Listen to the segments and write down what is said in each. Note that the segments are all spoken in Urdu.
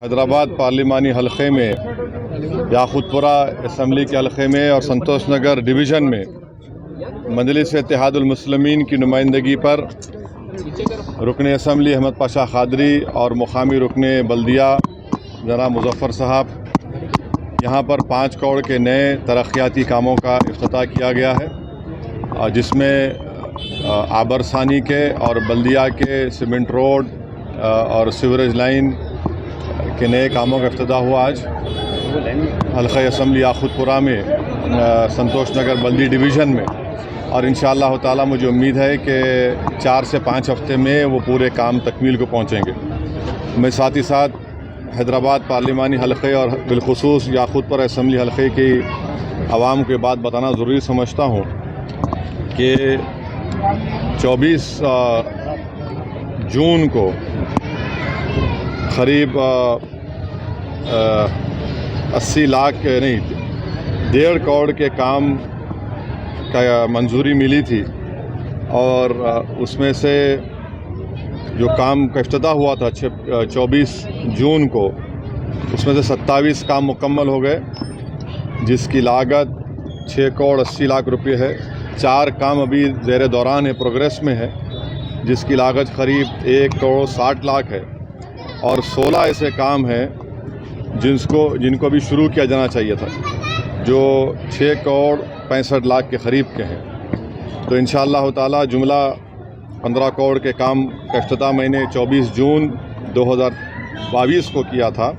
حیدرآباد پارلیمانی حلقے میں یاقوتپورہ اسمبلی کے حلقے میں اور سنتوش نگر ڈویژن میں مجلس اتحاد المسلمین کی نمائندگی پر رکن اسمبلی احمد پاشا قادری اور مقامی رکن بلدیہ جناب مظفر صاحب یہاں پر 5 کروڑ کے نئے ترقیاتی کاموں کا افتتاح کیا گیا ہے، جس میں آبرسانی کے اور بلدیہ کے سیمنٹ روڈ اور سیوریج لائن کے نئے کاموں کا افتتاح ہوا آج حلقہ اسمبلی یاقوتپورہ میں سنتوش نگر بلدی ڈویژن میں، اور انشاءاللہ تعالی مجھے امید ہے کہ 4 سے 5 ہفتے میں وہ پورے کام تکمیل کو پہنچیں گے۔ میں ساتھ ہی ساتھ حیدرآباد پارلیمانی حلقے اور بالخصوص یاقوتپورہ اسمبلی حلقے کی عوام کو یہ بات بتانا ضروری سمجھتا ہوں کہ 24 جون کو قریب 80 لاکھ نہیں 1.5 کروڑ کے کام کا منظوری ملی تھی، اور اس میں سے جو کام کا افتتاح ہوا تھا 24 جون کو، اس میں سے 27 کام مکمل ہو گئے، جس کی لاگت 6 کروڑ 80 لاکھ روپے ہے۔ 4 کام ابھی زیر دوران ہے، پروگریس میں ہے، جس کی لاگت قریب 1 کروڑ 60 لاکھ ہے، اور 16 ایسے کام ہیں جن کو بھی شروع کیا جانا چاہیے تھا، جو 6 کروڑ 65 لاکھ کے قریب کے ہیں۔ تو انشاءاللہ تعالی جملہ 15 کروڑ کے کام کا افتتاح میں نے 24 جون 2022 کو کیا تھا،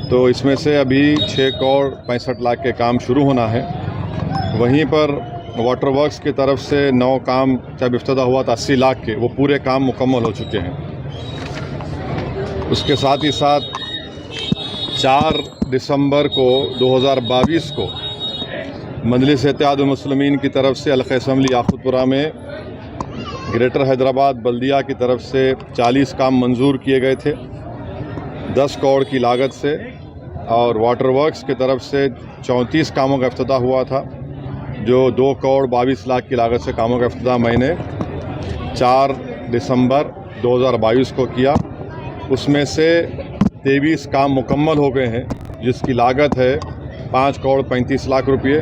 تو اس میں سے ابھی 6 کروڑ 65 لاکھ کے کام شروع ہونا ہے۔ وہیں پر واٹر ورکس کی طرف سے 9 کام جب افتتاح ہوا تھا 80 لاکھ کے، وہ پورے کام مکمل ہو چکے ہیں۔ اس کے ساتھ ہی ساتھ 4 دسمبر کو 2022 کو مجلس اتحاد المسلمین کی طرف سے حلقہ اسمبلی یاقوتپورہ میں گریٹر حیدرآباد بلدیہ کی طرف سے 40 کام منظور کیے گئے تھے 10 کروڑ کی لاگت سے، اور واٹر ورکس کی طرف سے 34 کاموں کا افتتاح ہوا تھا، جو 2 کروڑ 22 لاکھ کی لاگت سے کاموں کا افتتاح میں نے 4 دسمبر 2022 کو کیا۔ اس میں سے 23 کام مکمل ہو گئے ہیں، جس کی لاگت ہے 5 کروڑ 35 لاکھ روپے۔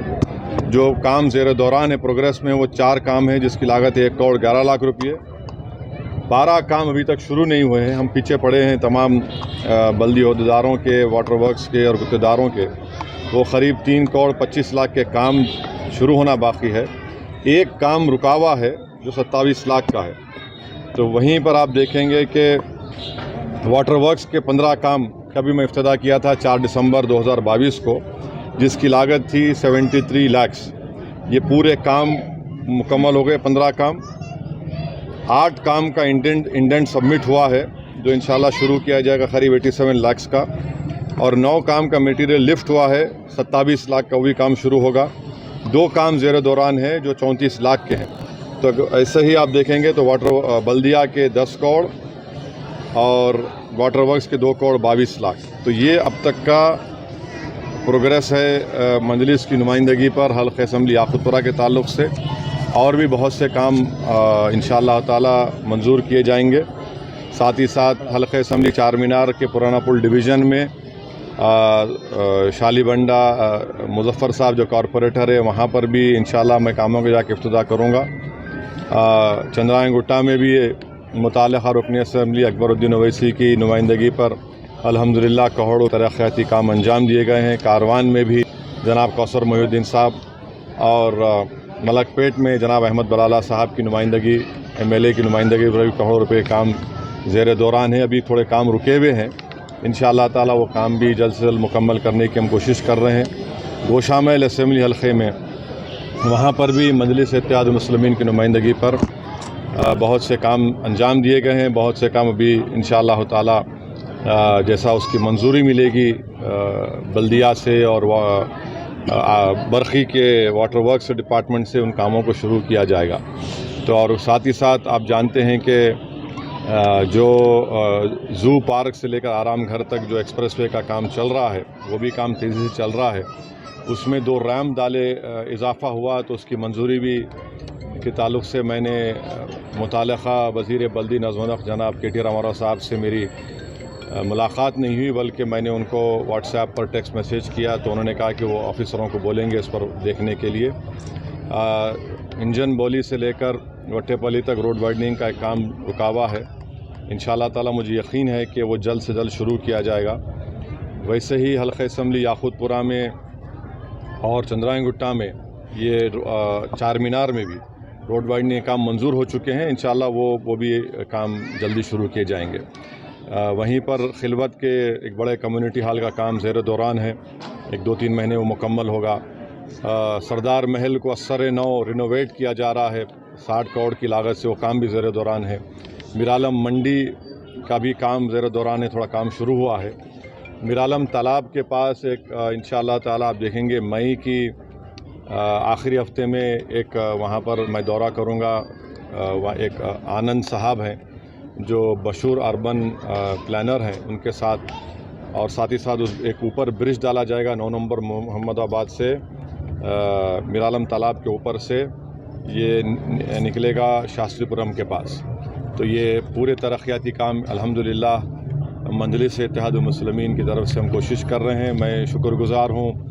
جو کام زیر دوران ہے پروگریس میں، وہ 4 کام ہیں جس کی لاگت 1 کروڑ 11 لاکھ روپے۔ 12 کام ابھی تک شروع نہیں ہوئے ہیں، ہم پیچھے پڑے ہیں تمام بلدی عہدیداروں کے، واٹر ورکس کے اور گتےداروں کے۔ وہ قریب 3 کروڑ 25 لاکھ کے کام شروع ہونا باقی ہے۔ ایک کام رکا ہوا ہے جو 27 لاکھ کا ہے۔ تو وہیں پر آپ دیکھیں گے کہ واٹر ورکس کے 15 کام کا بھی میں افتتاح کیا تھا 4 دسمبر 2022 کو، جس کی لاگت تھی 73 لاکھ۔ یہ پورے کام مکمل ہو گئے، 15 کام۔ 8 کام کا انڈینٹ سبمٹ ہوا ہے، جو انشاءاللہ شروع کیا جائے گا قریب 87 لاکھ کا، اور 9 کام کا میٹیریل لفٹ ہوا ہے 27 لاکھ کا، وہی کام شروع ہوگا۔ 2 کام زیر دوران ہے جو 34 لاکھ کے ہیں۔ تو ایسے ہی آپ دیکھیں گے تو بلدیہ کے 10 کروڑ اور واٹر ورکس کے 2 کروڑ 22 لاکھ۔ تو یہ اب تک کا پروگریس ہے مجلس کی نمائندگی پر حلقہ اسمبلی یاقوتپورہ کے تعلق سے، اور بھی بہت سے کام انشاءاللہ تعالی منظور کیے جائیں گے۔ ساتھ ہی ساتھ حلقہ اسمبلی چار مینار کے پرانا پل ڈویژن میں شالی بنڈا مظفر صاحب جو کارپوریٹر ہے، وہاں پر بھی انشاءاللہ میں کاموں کے جا کے افتتاح کروں گا۔ چندرائن گٹا میں بھی متعلقہ رکن اسمبلی اکبر الدین اویسی کی نمائندگی پر الحمدللہ کروڑوں ترقیاتی کام انجام دیے گئے ہیں۔ کاروان میں بھی جناب کوثر محی الدین صاحب، اور ملک پیٹ میں جناب احمد بلالہ صاحب کی نمائندگی، MLA کی نمائندگی پر بھی کروڑوں روپے کام زیر دوران ہے۔ ابھی تھوڑے کام رکے ہوئے ہیں، انشاءاللہ تعالی وہ کام بھی جلد سے جلد مکمل کرنے کی ہم کوشش کر رہے ہیں۔ گوشامل اسمبلی حلقے میں وہاں پر بھی مجلس اتحاد المسلمین کی نمائندگی پر بہت سے کام انجام دیے گئے ہیں۔ بہت سے کام ابھی انشاءاللہ تعالی جیسا اس کی منظوری ملے گی بلدیہ سے اور برقی کے واٹر ورکس ڈپارٹمنٹ سے، ان کاموں کو شروع کیا جائے گا۔ تو اور ساتھ ہی ساتھ آپ جانتے ہیں کہ جو زو پارک سے لے کر آرام گھر تک جو ایکسپریس وے کا کام چل رہا ہے، وہ بھی کام تیزی سے چل رہا ہے۔ اس میں 2 ریمپ ڈالے اضافہ ہوا، تو اس کی منظوری بھی کے تعلق سے میں نے متعلقہ وزیر بلدی نظم و نسق جناب KT راما راؤ صاحب سے میری ملاقات نہیں ہوئی، بلکہ میں نے ان کو واٹس ایپ پر ٹیکسٹ میسیج کیا تو انہوں نے کہا کہ وہ آفیسروں کو بولیں گے اس پر دیکھنے کے لیے۔ انجن بولی سے لے کر وٹے پلی تک روڈ وائڈننگ کا ایک کام رکا ہوا ہے، انشاءاللہ تعالی مجھے یقین ہے کہ وہ جلد سے جلد شروع کیا جائے گا۔ ویسے ہی حلقہ اسمبلی یاقوت پورہ میں اور چندرائن گٹا میں یہ چار مینار میں بھی روڈ وائڈنگ کام منظور ہو چکے ہیں، انشاءاللہ وہ بھی کام جلدی شروع کیے جائیں گے۔ وہیں پر خلوت کے ایک بڑے کمیونٹی ہال کا کام زیر دوران ہے، ایک 2-3 مہینے وہ مکمل ہوگا۔ سردار محل کو اثر نو رینوویٹ کیا جا رہا ہے 60 کروڑ کی لاگت سے، وہ کام بھی زیر دوران ہے۔ میرالم منڈی کا بھی کام زیر دوران ہے، تھوڑا کام شروع ہوا ہے۔ میرالم تالاب کے پاس ایک انشاءاللہ تعالی آپ دیکھیں گے مئی کی آخری ہفتے میں ایک وہاں پر میں دورہ کروں گا، ایک آنند صاحب ہیں جو مشہور اربن پلانر ہیں، ان کے ساتھ اور ساتھ ہی ساتھ ایک اوپر برج ڈالا جائے گا 9 نمبر محمد آباد سے میرالم تالاب کے اوپر سے یہ نکلے گا شاستری پورم کے پاس۔ تو یہ پورے ترقیاتی کام الحمدللہ مجلس اتحاد المسلمین کی طرف سے ہم کوشش کر رہے ہیں۔ میں شکر گزار ہوں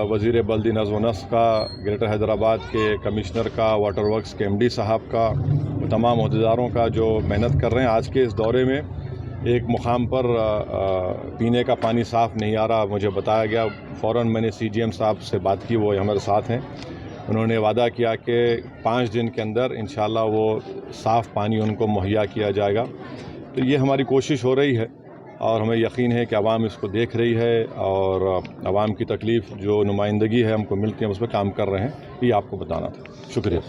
وزیر بلدی نظم و نسق کا، گریٹر حیدرآباد کے کمشنر کا، واٹر ورکس کے MD صاحب کا، تمام عہدیداروں کا جو محنت کر رہے ہیں۔ آج کے اس دورے میں ایک مقام پر پینے کا پانی صاف نہیں آ رہا، مجھے بتایا گیا، فوراً میں نے CGM صاحب سے بات کی، وہ ہمارے ساتھ ہیں۔ انہوں نے وعدہ کیا کہ 5 دن کے اندر انشاءاللہ وہ صاف پانی ان کو مہیا کیا جائے گا۔ تو یہ ہماری کوشش ہو رہی ہے اور ہمیں یقین ہے کہ عوام اس کو دیکھ رہی ہے اور عوام کی تکلیف جو نمائندگی ہے ہم کو ملتی ہے، اس پہ کام کر رہے ہیں۔ یہ آپ کو بتانا تھا۔ شکریہ۔